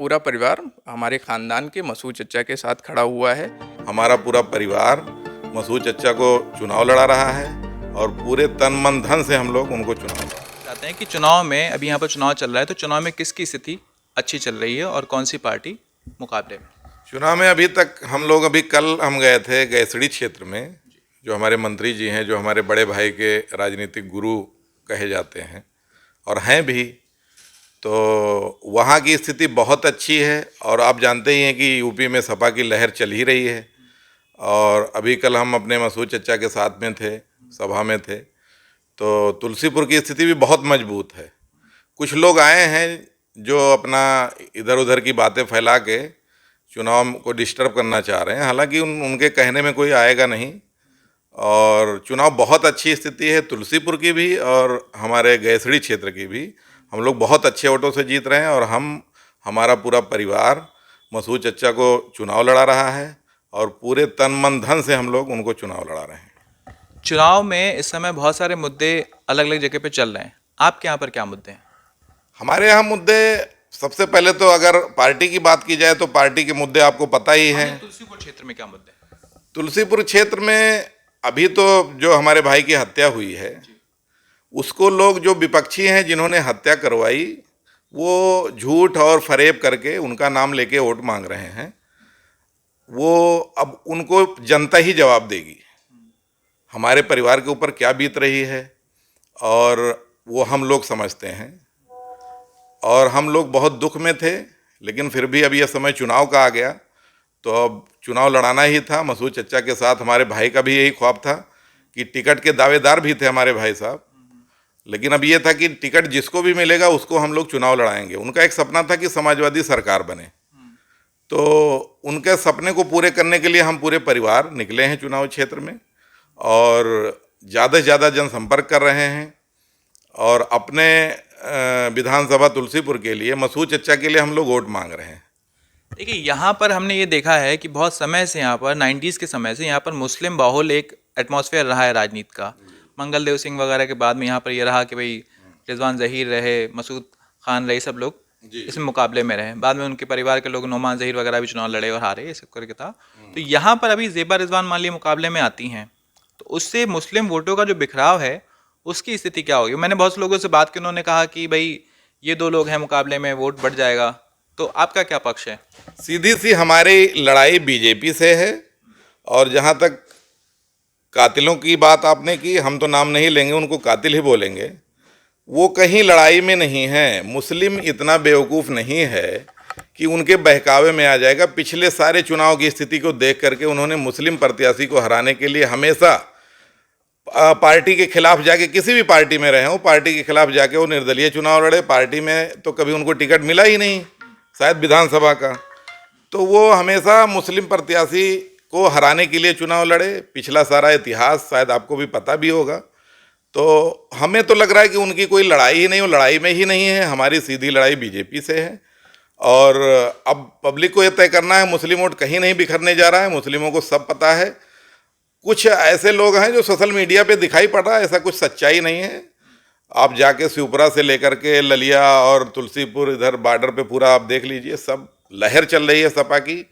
पूरा परिवार हमारे खानदान के मसूद चचा के साथ खड़ा हुआ है। हमारा पूरा परिवार मसूद चचा को चुनाव लड़ा रहा है और पूरे तन मन धन से हम लोग उनको चुनाव चाहते हैं कि चुनाव में अभी यहाँ पर चुनाव चल रहा है, तो चुनाव में किसकी स्थिति अच्छी चल रही है और कौन सी पार्टी मुकाबले में? चुनाव में अभी तक हम लोग कल हम गए थे गैसड़ी क्षेत्र में, जो हमारे मंत्री जी हैं, जो हमारे बड़े भाई के राजनीतिक गुरु कहे जाते हैं और हैं भी, तो वहाँ की स्थिति बहुत अच्छी है। और आप जानते ही हैं कि यूपी में सपा की लहर चल ही रही है। और अभी कल हम अपने मसूद चचा के साथ में थे, सभा में थे, तो तुलसीपुर की स्थिति भी बहुत मजबूत है। कुछ लोग आए हैं जो अपना इधर उधर की बातें फैला के चुनाव को डिस्टर्ब करना चाह रहे हैं, हालांकि उनके कहने में कोई आएगा नहीं। और चुनाव बहुत अच्छी स्थिति है तुलसीपुर की भी और हमारे गैसड़ी क्षेत्र की भी। हम लोग बहुत अच्छे वोटों से जीत रहे हैं और हमारा पूरा परिवार मसूद चचा को चुनाव लड़ा रहा है और पूरे तन मन धन से हम लोग उनको चुनाव लड़ा रहे हैं। चुनाव में इस समय बहुत सारे मुद्दे अलग अलग जगह पे चल रहे हैं, आपके यहाँ पर क्या मुद्दे हैं? हमारे यहाँ मुद्दे, सबसे पहले तो अगर पार्टी की बात की जाए तो पार्टी के मुद्दे आपको पता ही हैं। तुलसीपुर क्षेत्र में क्या मुद्दे हैं? तुलसीपुर क्षेत्र में अभी तो जो हमारे भाई की हत्या हुई है, उसको लोग जो विपक्षी हैं जिन्होंने हत्या करवाई, वो झूठ और फरेब करके उनका नाम लेके वोट मांग रहे हैं। वो अब उनको जनता ही जवाब देगी हमारे परिवार के ऊपर क्या बीत रही है, और वो हम लोग समझते हैं। और हम लोग बहुत दुख में थे, लेकिन फिर भी अब यह समय चुनाव का आ गया, तो अब चुनाव लड़ाना ही था। मसूद चचा के साथ हमारे भाई का भी यही ख्वाब था कि टिकट के दावेदार भी थे हमारे भाई साहब, लेकिन अब ये था कि टिकट जिसको भी मिलेगा उसको हम लोग चुनाव लड़ाएंगे। उनका एक सपना था कि समाजवादी सरकार बने, तो उनके सपने को पूरे करने के लिए हम पूरे परिवार निकले हैं चुनाव क्षेत्र में और ज़्यादा से ज़्यादा जनसंपर्क कर रहे हैं। और अपने विधानसभा तुलसीपुर के लिए, मसूद चचा के लिए हम लोग वोट मांग रहे हैं। देखिए, यहाँ पर हमने ये देखा है कि बहुत समय से यहाँ पर 90s के समय से यहाँ पर मुस्लिम बाहुल एक एटमॉस्फेयर रहा है राजनीति का। मंगल देव सिंह वगैरह के बाद में यहाँ पर ये रहा कि भाई रिजवान ज़हीर रहे, मसूद खान रहे, सब लोग इसमें मुकाबले में रहे। बाद में उनके परिवार के लोग नोमान ज़हीर वगैरह भी चुनाव लड़े और हारे, इस करके था। तो यहाँ पर अभी ज़ेबा रिजवान मान ली मुकाबले में आती हैं, तो उससे मुस्लिम वोटों का जो बिखराव है उसकी स्थिति क्या होगी? मैंने बहुत से लोगों से बात की, उन्होंने कहा कि भाई ये दो लोग हैं मुकाबले में, वोट बढ़ जाएगा। तो आपका क्या पक्ष है? सीधी सी हमारी लड़ाई बीजेपी से है। और जहाँ तक कातिलों की बात आपने की, हम तो नाम नहीं लेंगे, उनको कातिल ही बोलेंगे। वो कहीं लड़ाई में नहीं है। मुस्लिम इतना बेवकूफ़ नहीं है कि उनके बहकावे में आ जाएगा। पिछले सारे चुनाव की स्थिति को देख करके उन्होंने मुस्लिम प्रत्याशी को हराने के लिए हमेशा पार्टी के खिलाफ जाके, किसी भी पार्टी में रहे हो, पार्टी के खिलाफ जाके वो निर्दलीय चुनाव लड़े। पार्टी में तो कभी उनको टिकट मिला ही नहीं, शायद विधानसभा का। तो वो हमेशा मुस्लिम प्रत्याशी को हराने के लिए चुनाव लड़े। पिछला सारा इतिहास शायद आपको भी पता भी होगा। तो हमें तो लग रहा है कि उनकी कोई लड़ाई ही नहीं, वो लड़ाई में ही नहीं है। हमारी सीधी लड़ाई बीजेपी से है। और अब पब्लिक को यह तय करना है, मुस्लिम वोट कहीं नहीं बिखरने जा रहा है, मुस्लिमों को सब पता है। कुछ ऐसे लोग हैं जो सोशल मीडिया पे दिखाई पड़ रहा है, ऐसा कुछ सच्चाई नहीं है। आप जाके शिवपुरा से लेकर के ललिया और तुलसीपुर इधर बॉर्डर पे पूरा आप देख लीजिए, सब लहर चल रही है सपा की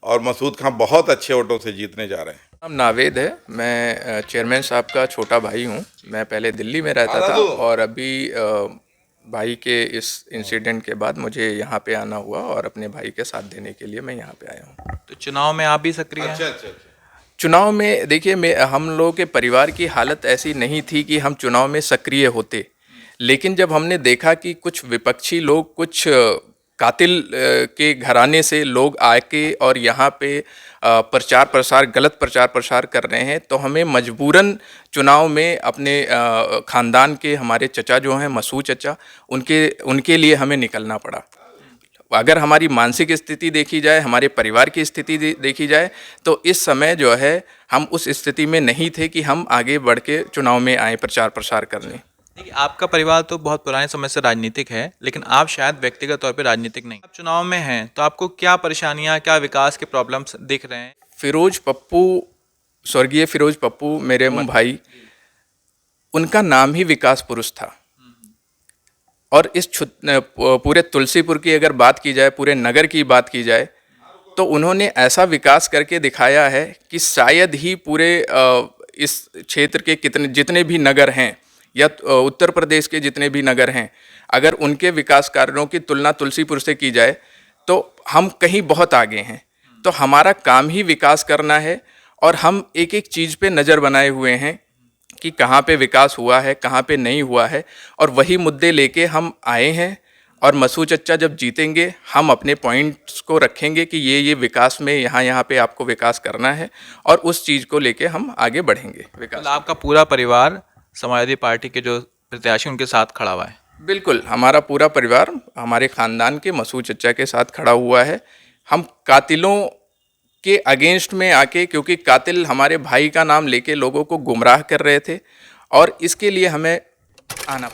और मसूद खान बहुत अच्छे वोटों से जीतने जा रहे हैं। नाम नावेद है, मैं चेयरमैन साहब का छोटा भाई हूँ। मैं पहले दिल्ली में रहता था और अभी भाई के इस इंसिडेंट के बाद मुझे यहाँ पे आना हुआ और अपने भाई के साथ देने के लिए मैं यहाँ पे आया हूँ। तो चुनाव में आप भी सक्रिय हैं? अच्छा। चुनाव में देखिए, हम लोगों के परिवार की हालत ऐसी नहीं थी कि हम चुनाव में सक्रिय होते, लेकिन जब हमने देखा कि कुछ विपक्षी लोग, कुछ कातिल के घराने से लोग आके और यहाँ पे प्रचार प्रसार, गलत प्रचार प्रसार कर रहे हैं, तो हमें मजबूरन चुनाव में अपने ख़ानदान के हमारे चचा जो हैं मसूद चचा, उनके लिए हमें निकलना पड़ा। अगर हमारी मानसिक स्थिति देखी जाए, हमारे परिवार की स्थिति देखी जाए, तो इस समय जो है हम उस स्थिति में नहीं थे कि हम आगे बढ़ के चुनाव में आए प्रचार प्रसार करने। देखिए, आपका परिवार तो बहुत पुराने समय से राजनीतिक है, लेकिन आप शायद व्यक्तिगत तौर पे राजनीतिक नहीं। आप चुनाव में हैं, तो आपको क्या परेशानियां, क्या विकास के प्रॉब्लम्स दिख रहे हैं? फिरोज पप्पू, स्वर्गीय फिरोज पप्पू मेरे भाई, उनका नाम ही विकास पुरुष था। और इस पूरे तुलसीपुर की अगर बात की जाए, पूरे नगर की बात की जाए, तो उन्होंने ऐसा विकास करके दिखाया है कि शायद ही पूरे इस क्षेत्र के जितने भी नगर हैं या उत्तर प्रदेश के जितने भी नगर हैं, अगर उनके विकास कार्यों की तुलना तुलसीपुर से की जाए तो हम कहीं बहुत आगे हैं। तो हमारा काम ही विकास करना है और हम एक एक चीज़ पे नज़र बनाए हुए हैं कि कहाँ पे विकास हुआ है, कहाँ पे नहीं हुआ है, और वही मुद्दे लेके हम आए हैं। और मसूद चच्चा जब जीतेंगे हम अपने पॉइंट्स को रखेंगे कि ये विकास में यहाँ पे आपको विकास करना है, और उस चीज़ को लेके हम आगे बढ़ेंगे विकास। मतलब आपका पूरा परिवार समाजवादी पार्टी के जो प्रत्याशी उनके साथ खड़ा हुआ है? बिल्कुल, हमारा पूरा परिवार हमारे ख़ानदान के मसूद चच्चा के साथ खड़ा हुआ है। हम कातिलों के अगेंस्ट में आके, क्योंकि कातिल हमारे भाई का नाम लेके लोगों को गुमराह कर रहे थे, और इसके लिए हमें आना